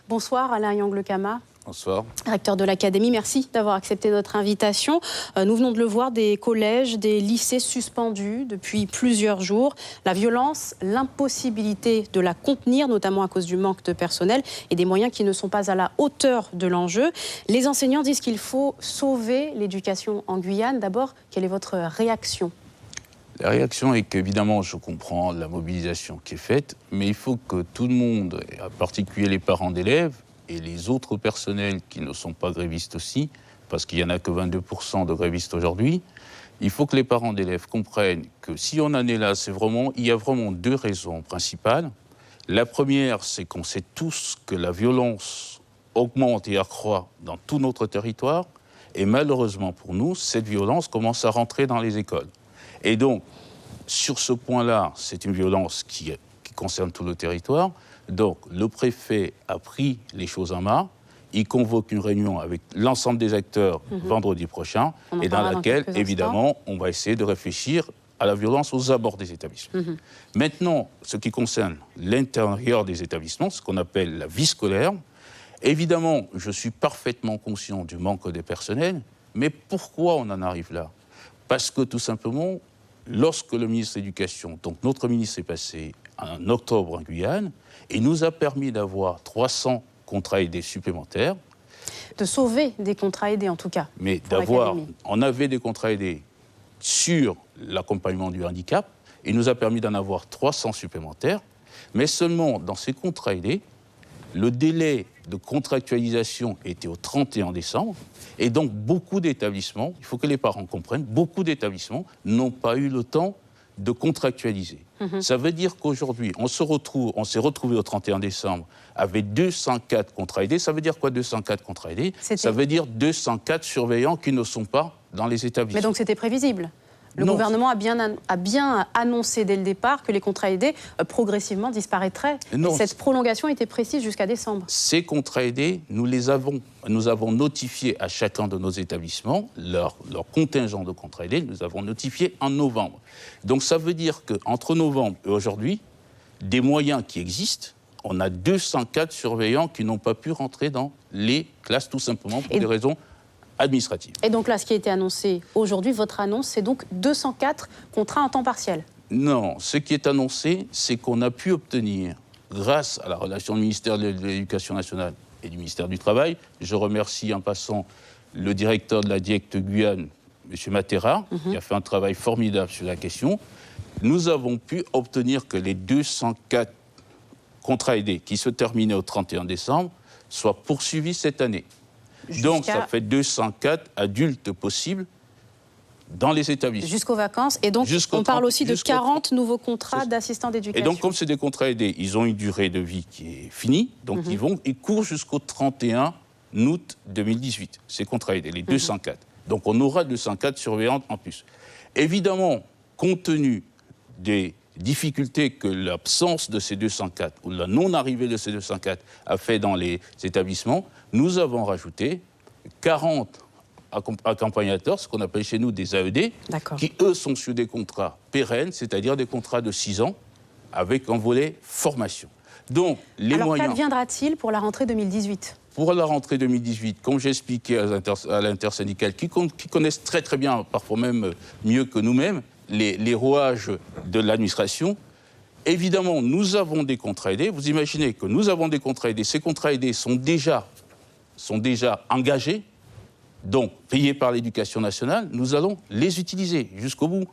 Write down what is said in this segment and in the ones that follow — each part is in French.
Bonsoir Alain Yang-Lekama. Bonsoir. Recteur de l'Académie, merci d'avoir accepté notre invitation. Nous venons de le voir, des collèges, des lycées suspendus depuis plusieurs jours. La violence, l'impossibilité de la contenir, notamment à cause du manque de personnel et des moyens qui ne sont pas à la hauteur de l'enjeu. Les enseignants disent qu'il faut sauver l'éducation en Guyane. D'abord, quelle est votre réaction ? La réaction est qu'évidemment, je comprends la mobilisation qui est faite, mais il faut que tout le monde, en particulier les parents d'élèves, et les autres personnels qui ne sont pas grévistes aussi, parce qu'il n'y en a que 22% de grévistes aujourd'hui, il faut que les parents d'élèves comprennent que si on en est là, il y a vraiment deux raisons principales. La première, c'est qu'on sait tous que la violence augmente et accroît dans tout notre territoire, et malheureusement pour nous, cette violence commence à rentrer dans les écoles. Et donc, sur ce point-là, c'est une violence qui concerne tout le territoire. Donc, le préfet a pris les choses en main. Il convoque une réunion avec l'ensemble des acteurs vendredi prochain, et dans laquelle, évidemment, on va essayer de réfléchir à la violence aux abords des établissements. Maintenant, ce qui concerne l'intérieur des établissements, ce qu'on appelle la vie scolaire, évidemment, je suis parfaitement conscient du manque des personnels, mais pourquoi on en arrive là ? Parce que, tout simplement, lorsque le ministre de l'Éducation, donc notre ministre, est passé en octobre en Guyane, et nous a permis d'avoir 300 contrats aidés supplémentaires. De sauver des contrats aidés, en tout cas. Mais on avait des contrats aidés sur l'accompagnement du handicap, et nous a permis d'en avoir 300 supplémentaires. Mais seulement dans ces contrats aidés, le délai de contractualisation était au 31 décembre. Et donc, beaucoup d'établissements, il faut que les parents comprennent, beaucoup d'établissements n'ont pas eu le temps de contractualiser. Ça veut dire qu'aujourd'hui, on s'est retrouvé au 31 décembre avec 204 contrats aidés. Ça veut dire quoi, 204 contrats aidés ? Ça veut dire 204 surveillants qui ne sont pas dans les établissements. Mais donc c'était prévisible ? Le gouvernement a bien annoncé dès le départ que les contrats aidés progressivement disparaîtraient. Et cette prolongation était précise jusqu'à décembre. Ces contrats aidés, nous avons notifié à chacun de nos établissements leur contingent de contrats aidés, nous avons notifié en novembre. Donc ça veut dire qu'entre novembre et aujourd'hui, des moyens qui existent, on a 204 surveillants qui n'ont pas pu rentrer dans les classes tout simplement pour des raisons administrative. Et donc là, ce qui a été annoncé aujourd'hui, votre annonce, c'est donc 204 contrats en temps partiel ? Non, ce qui est annoncé, c'est qu'on a pu obtenir, grâce à la relation du ministère de l'Éducation nationale et du ministère du Travail, je remercie en passant le directeur de la DIECT Guyane, M. Matera, qui a fait un travail formidable sur la question, nous avons pu obtenir que les 204 contrats aidés qui se terminaient au 31 décembre soient poursuivis cette année. Donc, ça fait 204 adultes possibles dans les établissements. Jusqu'aux vacances. Et donc, on parle aussi de 40 nouveaux contrats d'assistants d'éducation. Et donc, comme c'est des contrats aidés, ils ont une durée de vie qui est finie. Donc, ils courent jusqu'au 31 août 2018, ces contrats aidés, les 204. Donc, on aura 204 surveillantes en plus. Évidemment, compte tenu des difficultés que l'absence de ces 204 ou la non-arrivée de ces 204 a fait dans les établissements, nous avons rajouté 40 accompagnateurs, ce qu'on appelle chez nous des AED, qui eux sont sur des contrats pérennes, c'est-à-dire des contrats de 6 ans avec un volet formation. Donc, Alors, qu'adviendra-t-il pour la rentrée 2018 ? Pour la rentrée 2018, comme j'ai expliqué à l'intersyndicale, qui connaissent très très bien, parfois même mieux que nous-mêmes, les rouages de l'administration, évidemment, nous avons des contrats aidés. Vous imaginez que nous avons des contrats aidés. Ces contrats aidés sont déjà engagés, donc payés par l'Éducation nationale. Nous allons les utiliser jusqu'au bout.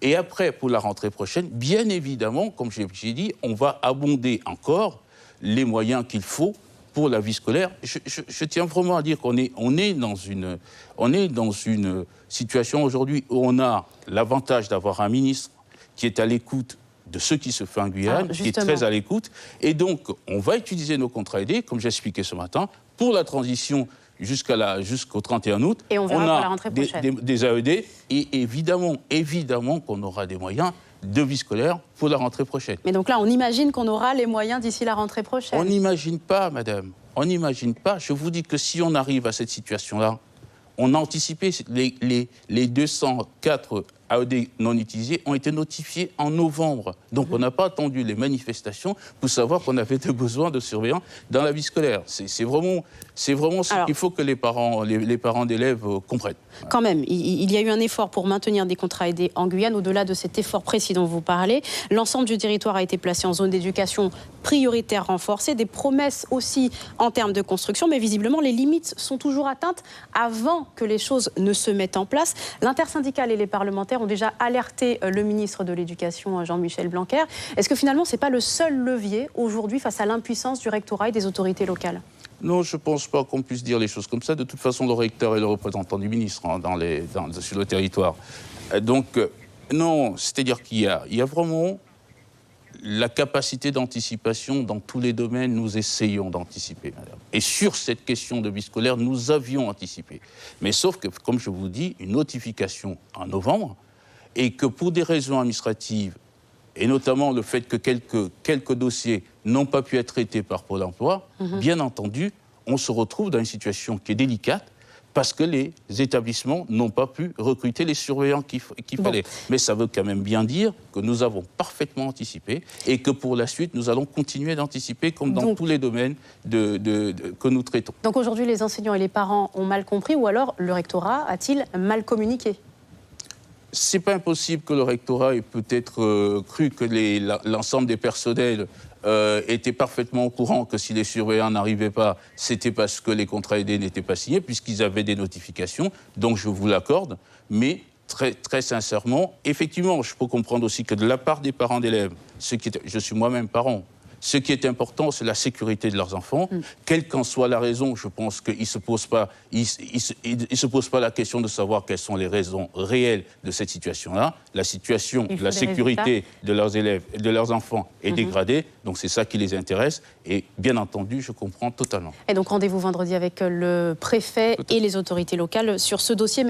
Et après, pour la rentrée prochaine, bien évidemment, comme j'ai dit, on va abonder encore les moyens qu'il faut pour la vie scolaire. Je tiens vraiment à dire qu'on est dans une situation aujourd'hui où on a l'avantage d'avoir un ministre qui est à l'écoute de ce qui se fait en Guyane, qui est très à l'écoute. Et donc, on va utiliser nos contrats aidés, comme j'ai expliqué ce matin, pour la transition jusqu'au 31 août. Et on verra pour la rentrée prochaine. Des AED, et évidemment qu'on aura des moyens de vie scolaire pour la rentrée prochaine. Mais donc là, on imagine qu'on aura les moyens d'ici la rentrée prochaine. On n'imagine pas, madame. On n'imagine pas. Je vous dis que si on arrive à cette situation-là, on a anticipé les 204 AED non utilisés ont été notifiés en novembre. Donc on n'a pas attendu les manifestations pour savoir qu'on avait des besoins de surveillants dans la vie scolaire. C'est vraiment ce qu'il faut que les parents d'élèves comprennent. Quand même, il y a eu un effort pour maintenir des contrats aidés en Guyane. Au-delà de cet effort précis dont vous parlez, l'ensemble du territoire a été placé en zone d'éducation prioritaire renforcée. Des promesses aussi en termes de construction, mais visiblement les limites sont toujours atteintes avant que les choses ne se mettent en place. L'intersyndicale et les parlementaires ont déjà alerté le ministre de l'Éducation, Jean-Michel Blanquer. Est-ce que finalement ce n'est pas le seul levier aujourd'hui face à l'impuissance du rectorat et des autorités locales ? Non, je ne pense pas qu'on puisse dire les choses comme ça. De toute façon, le recteur est le représentant du ministre sur le territoire. Donc, non, c'est-à-dire qu'il y a vraiment la capacité d'anticipation dans tous les domaines. Nous essayons d'anticiper, madame. Et sur cette question de vie scolaire, nous avions anticipé. Mais sauf que, comme je vous dis, une notification en novembre, et que pour des raisons administratives, et notamment le fait que quelques dossiers n'ont pas pu être traités par Pôle emploi, bien entendu, on se retrouve dans une situation qui est délicate parce que les établissements n'ont pas pu recruter les surveillants qu'il fallait. Mais ça veut quand même bien dire que nous avons parfaitement anticipé et que pour la suite, nous allons continuer d'anticiper comme dans tous les domaines que nous traitons. Donc aujourd'hui, les enseignants et les parents ont mal compris ou alors le rectorat a-t-il mal communiqué ? C'est pas impossible que le rectorat ait peut-être cru que l'ensemble des personnels étaient parfaitement au courant que si les surveillants n'arrivaient pas, c'était parce que les contrats aidés n'étaient pas signés, puisqu'ils avaient des notifications. Donc je vous l'accorde, mais très, très sincèrement, effectivement, je peux comprendre aussi que de la part des parents d'élèves, je suis moi-même parent, ce qui est important, c'est la sécurité de leurs enfants. Quelle qu'en soit la raison, je pense qu'ils ne se posent pas la question de savoir quelles sont les raisons réelles de cette situation-là. La situation, la sécurité de leurs élèves et de leurs enfants est dégradée, donc c'est ça qui les intéresse. Et bien entendu, je comprends totalement. Et donc rendez-vous vendredi avec le préfet et les autorités locales sur ce dossier.